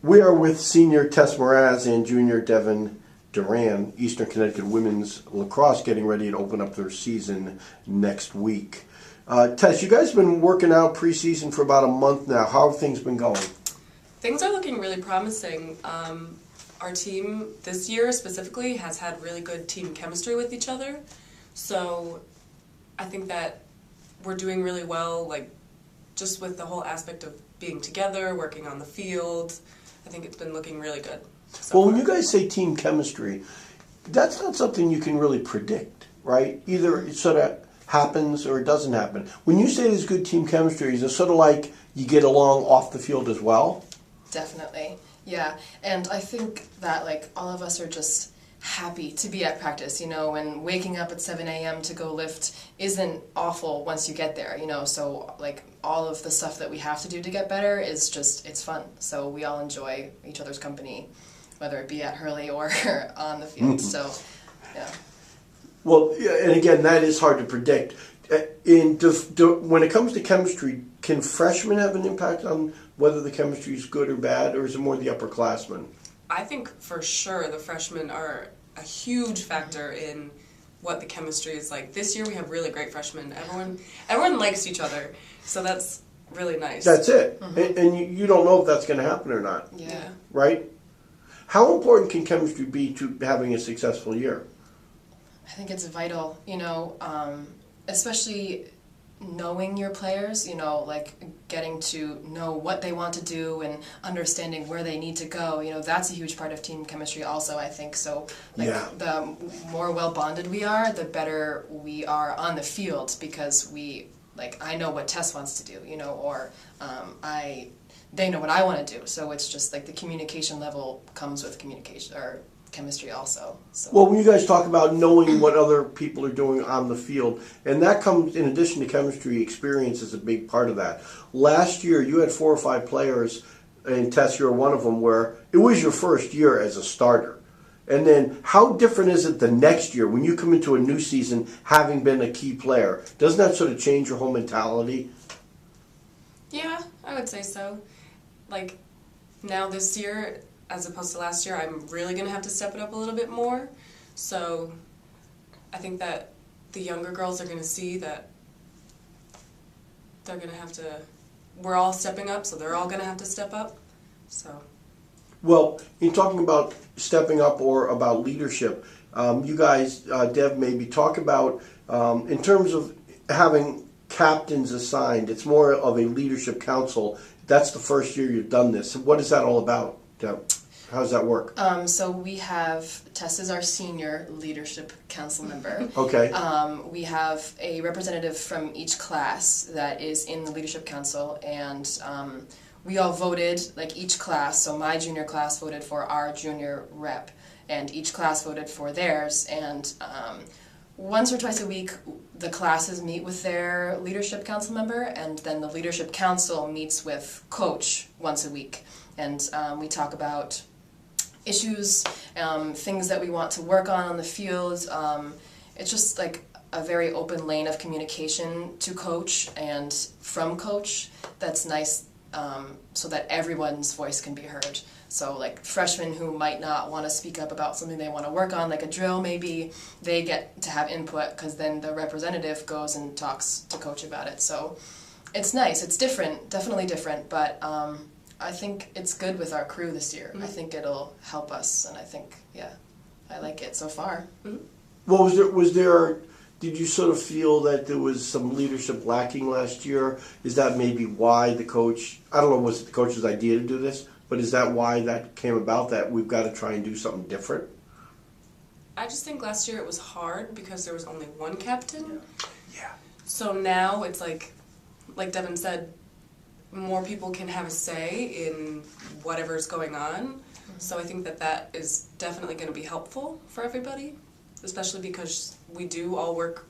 We are with senior Tess Mraz and junior Devyne Doran, Eastern Connecticut women's lacrosse, getting ready to open up their season next week. Tess, you guys have been working out preseason for about a month now. How have things been going? Things are looking really promising. Our team this year specifically has had really good team chemistry with each other. So I think that we're doing really well, like just with the whole aspect of being together, working on the field. I think it's been looking really good. Well, when you guys say team chemistry, that's not something you can really predict, right? Either it sort of happens or it doesn't happen. When you say there's good team chemistry, is it sort of like you get along off the field as well? Definitely, yeah. And I think that like all of us are just happy to be at practice, you know, and waking up at 7 a.m. to go lift isn't awful once you get there, you know, so like all of the stuff that we have to do to get better is just, it's fun. So we all enjoy each other's company, whether it be at Hurley or on the field, so yeah. Well, and again, that is hard to predict. When it comes to chemistry, can freshmen have an impact on whether the chemistry is good or bad, or is it more the upperclassmen? I think for sure the freshmen are a huge factor in what the chemistry is like. This year we have really great freshmen. Everyone likes each other, so that's really nice. That's it. Mm-hmm. And you don't know if that's going to happen or not. Yeah. Right? How important can chemistry be to having a successful year? I think it's vital, you know, especially knowing your players, you know, like getting to know what they want to do and understanding where they need to go, you know, that's a huge part of team chemistry also, I think. So like the more well bonded we are, the better we are on the field, because I know what Tess wants to do, you know, or they know what I want to do. So it's just like the communication level comes with communication or chemistry also. So. Well, when you guys talk about knowing what other people are doing on the field, and that comes in addition to chemistry, experience is a big part of that. Last year, you had 4 or 5 players, and Tess, you're one of them, where it was your first year as a starter. And then how different is it the next year when you come into a new season having been a key player? Doesn't that sort of change your whole mentality? Yeah, I would say so. Like, now this year, as opposed to last year, I'm really going to have to step it up a little bit more. So I think that the younger girls are going to see that they're going to have to, we're all stepping up, so they're all going to have to step up. So. Well, in talking about stepping up or about leadership, you guys, Dev, maybe talk about, in terms of having captains assigned, it's more of a leadership council. That's the first year you've done this. What is that all about, Dev? How does that work? So we have, Tess is our senior leadership council member. Okay. We have a representative from each class that is in the leadership council, and we all voted, like each class, so my junior class voted for our junior rep, and each class voted for theirs, and once or twice a week the classes meet with their leadership council member, and then the leadership council meets with coach once a week, and we talk about issues, things that we want to work on the field. It's just like a very open lane of communication to coach and from coach that's nice, so that everyone's voice can be heard. So like freshmen who might not want to speak up about something they want to work on, like a drill maybe, they get to have input because then the representative goes and talks to coach about it. So it's nice, it's different, definitely different, but I think it's good with our crew this year. Mm-hmm. I think it'll help us, and I think, yeah, I like it so far. Mm-hmm. Well, did you sort of feel that there was some leadership lacking last year? Is that maybe why the coach, I don't know, was it the coach's idea to do this, but is that why that came about, that we've got to try and do something different? I just think last year it was hard because there was only one captain. Yeah. So now it's like Devyne said, more people can have a say in whatever's going on. Mm-hmm. So I think that is definitely going to be helpful for everybody, especially because we do all work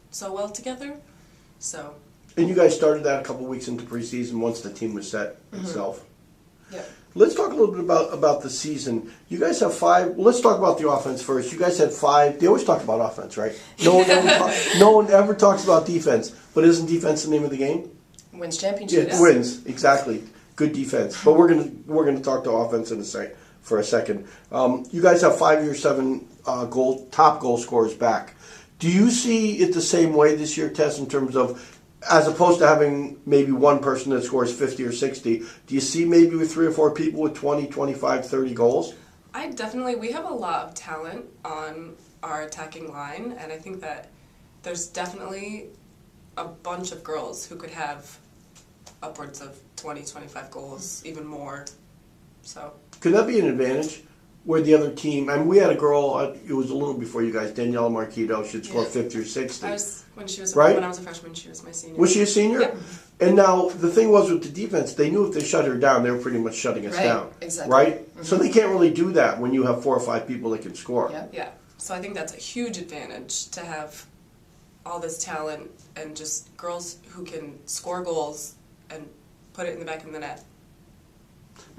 so well together. So. And you guys started that a couple weeks into preseason once the team was set itself. Yeah. Let's talk a little bit about the season. You guys have 5. Let's talk about the offense first. You guys had 5. They always talk about offense, right? No one ever talks about defense. But isn't defense the name of the game? Wins championship. Yeah, wins, exactly. good defense. But we're gonna talk to offense in a second. You guys have 5 year 7 top goal scorers back. Do you see it the same way this year, Tess, in terms of, as opposed to having maybe one person that scores 50 or 60, do you see maybe with 3 or 4 people with 20, 25, 30 goals? We have a lot of talent on our attacking line, and I think that there's definitely a bunch of girls who could have upwards of 20, 25 goals, even more. So could that be an advantage? Where the other team, and we had a girl, it was a little before you guys, Danielle Marquito, she'd score 50 or 60. When I was a freshman, she was my senior. Was she a senior? Yeah. And now, the thing was with the defense, they knew if they shut her down, they were pretty much shutting us down. Exactly. Right? Mm-hmm. So they can't really do that when you have 4 or 5 people that can score. Yeah. Yeah. So I think that's a huge advantage to have all this talent and just girls who can score goals and put it in the back of the net.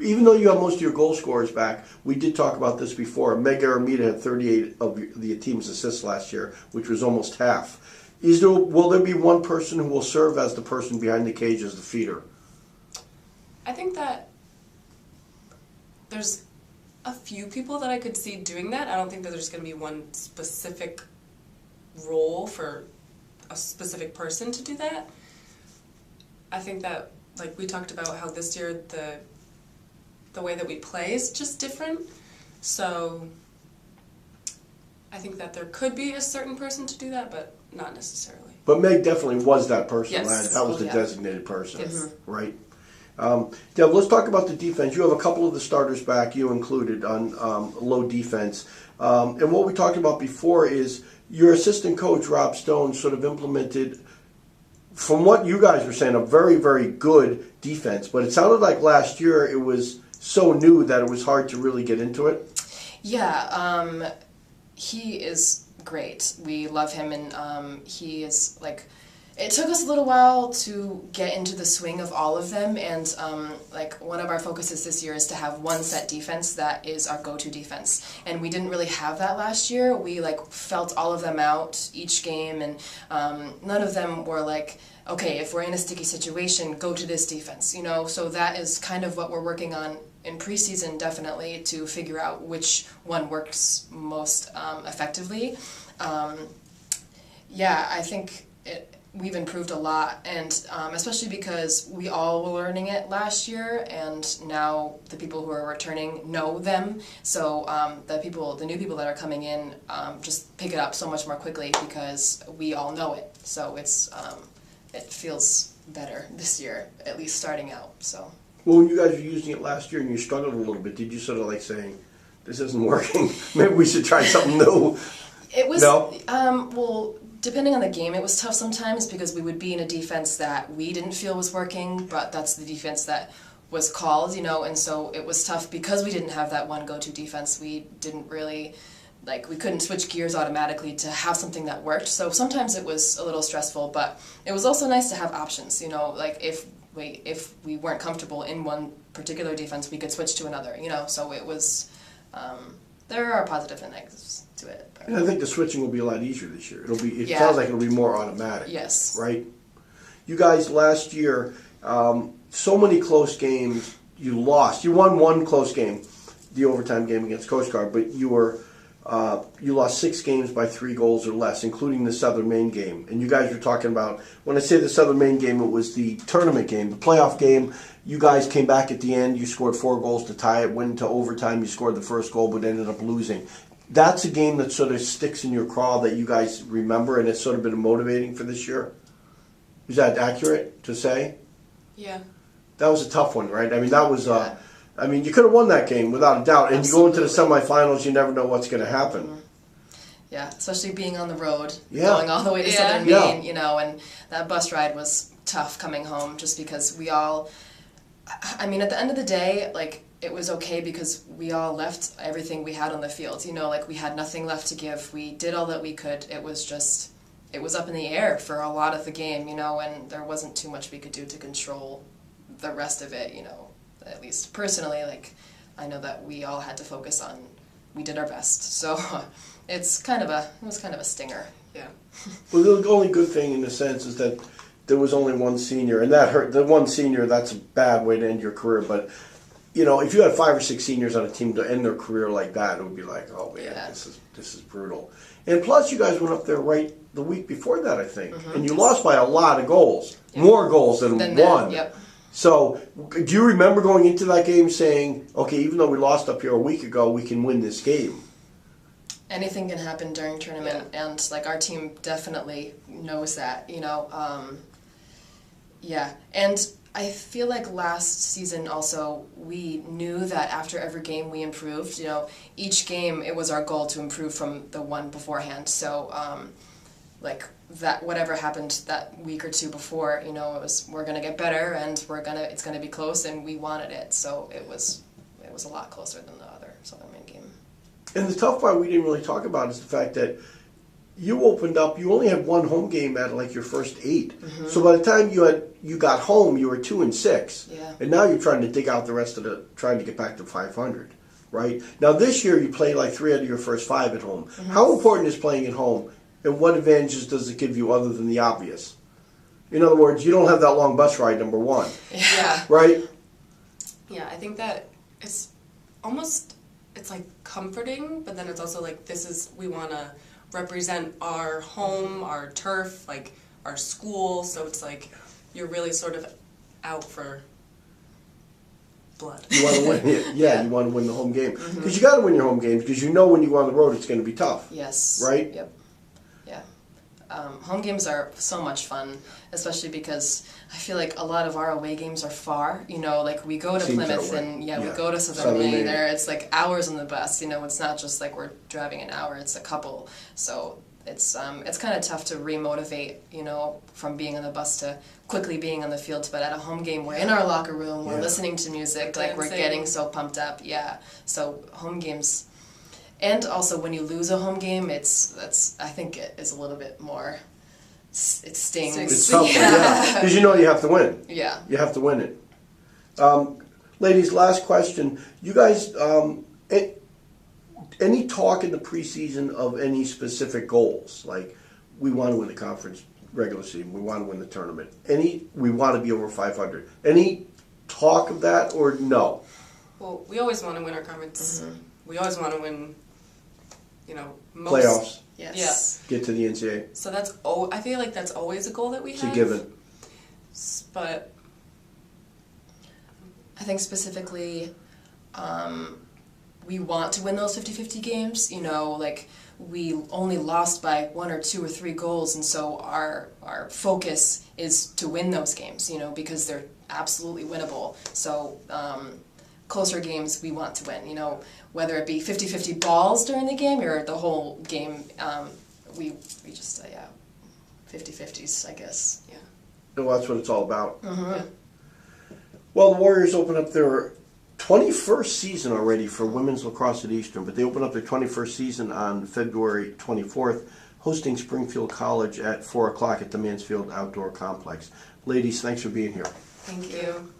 Even though you have most of your goal scorers back, we did talk about this before. Meg Aramita had 38 of the team's assists last year, which was almost half. Will there be one person who will serve as the person behind the cage as the feeder? I think that there's a few people that I could see doing that. I don't think that there's going to be one specific role for a specific person to do that. I think that, like we talked about how this year the way that we play is just different. So I think that there could be a certain person to do that, but not necessarily. But Meg definitely was that person. Yes. That was the designated person. Yes. Right? Deb, let's talk about the defense. You have a couple of the starters back, you included, on low defense. And what we talked about before is your assistant coach, Rob Stone, sort of implemented, from what you guys were saying, a very, very good defense. But it sounded like last year it was so new that it was hard to really get into it. Yeah, he is great. We love him, and he is like. It took us a little while to get into the swing of all of them, and like one of our focuses this year is to have one set defense that is our go-to defense, and we didn't really have that last year. We like felt all of them out each game, and none of them were like, okay, if we're in a sticky situation, go to this defense, you know. So that is kind of what we're working on in preseason, definitely, to figure out which one works most effectively. Yeah, I think we've improved a lot, and especially because we all were learning it last year, and now the people who are returning know them. So the new people that are coming in just pick it up so much more quickly because we all know it. So it feels better this year, at least starting out. So. Well, when you guys were using it last year and you struggled a little bit, did you sort of like saying, this isn't working, maybe we should try something new? It was, no? Well, depending on the game, it was tough sometimes because we would be in a defense that we didn't feel was working, but that's the defense that was called, you know, and so it was tough because we didn't have that one go-to defense. We didn't really, we couldn't switch gears automatically to have something that worked, so sometimes it was a little stressful, but it was also nice to have options, you know, like if we weren't comfortable in one particular defense, we could switch to another, you know, so it was, there are positive and negatives to it. But. And I think the switching will be a lot easier this year. It Yeah. sounds like it'll be more automatic. Yes. Right? You guys, last year, so many close games you lost. You won one close game, the overtime game against Coast Guard, but you lost 6 games by 3 goals or less, including the Southern Maine game. And you guys were talking about, when I say the Southern Maine game, it was the tournament game, the playoff game. You guys came back at the end. You scored 4 goals to tie it, went into overtime. You scored the first goal, but ended up losing. That's a game that sort of sticks in your craw that you guys remember, and it's sort of been motivating for this year. Is that accurate to say? Yeah. That was a tough one, right? I mean, that was... I mean, you could have won that game without a doubt. And Absolutely. you go into the semifinals, you never know what's going to happen. Mm-hmm. Yeah, especially being on the road, Yeah. going all the way to Yeah. Southern Yeah. Maine, you know, and that bus ride was tough coming home just because we all, I mean, at the end of the day, it was okay because we all left everything we had on the field, you know, we had nothing left to give. We did all that we could. It was just, it was up in the air for a lot of the game, you know, and there wasn't too much we could do to control the rest of it, you know. At least personally, I know that we all had to focus on, we did our best. So it was kind of a stinger. Yeah. Well, the only good thing in a sense is that there was only one senior, and that hurt. The one senior, that's a bad way to end your career. But you know, if you had 5 or 6 seniors on a team to end their career like that, it would be like, oh man, Yeah. this is brutal. And plus, you guys went up there right the week before that, I think, and you lost by a lot of goals, more goals than one. Yep. So, do you remember going into that game saying, okay, even though we lost up here a week ago, we can win this game? Anything can happen during tournament, and like our team definitely knows that, you know. Yeah, and I feel like last season also we knew that after every game we improved. You know, each game it was our goal to improve from the one beforehand. So, like that, whatever happened that week or two before, you know, it was we're gonna get better and it's gonna be close, and we wanted it. So it was a lot closer than the other Southern Maine game. And the tough part we didn't really talk about is the fact that you opened up. You only had one home game at like your first 8. So by the time you got home, you were 2-6. Yeah. And now you're trying to dig out the rest of trying to get back to 500, right? Now this year you played like 3 out of your first 5 at home. How important is playing at home, and what advantages does it give you other than the obvious? In other words, you don't have that long bus ride. Number one, Yeah. right? Yeah, I think that it's like comforting, but then it's also like we want to represent our home, our turf, like our school, so it's like you're really sort of out for blood. You want to win it. Yeah, you want to win the home game. Because you got to win your home games, because you know when you go on the road it's going to be tough. Yes. Right? Yep. Yeah. Home games are so much fun, especially because I feel like a lot of our away games are far. You know, like we go to Seems that Plymouth way. and we Yeah. go to Southern Maine. Maine. There, it's like hours on the bus. You know, it's not just like we're driving an hour. It's a couple. So it's kind of tough to remotivate. You know, from being on the bus to quickly being on the field. But at a home game, we're in our locker room. We're listening to music. Like we're getting so pumped up. Yeah. So home games. And also, when you lose a home game, I think it is a little bit more. It stings. It's tough, yeah. Because you know you have to win. Yeah. You have to win it. Ladies, last question. You guys, any talk in the preseason of any specific goals? Like, we want to win the conference regular season. We want to win the tournament. We want to be over 500. Any talk of that or no? Well, we always want to win our conference. We always want to win, you know, Playoffs. Yes. Get to the NCAA. So I feel like that's always a goal that we have. It's a given. But I think specifically, we want to win those 50-50 games. You know, like we only lost by 1 or 2 or 3 goals, and so our focus is to win those games. You know, because they're absolutely winnable. So closer games we want to win. You know, whether it be 50-50 balls during the game or the whole game, we just 50-50s, I guess. yeah. Well, that's what it's all about. Yeah. Well, the Warriors open up their 21st season already for women's lacrosse at Eastern, but they open up their 21st season on February 24th, hosting Springfield College at 4 o'clock at the Mansfield Outdoor Complex. Ladies, thanks for being here. Thank you.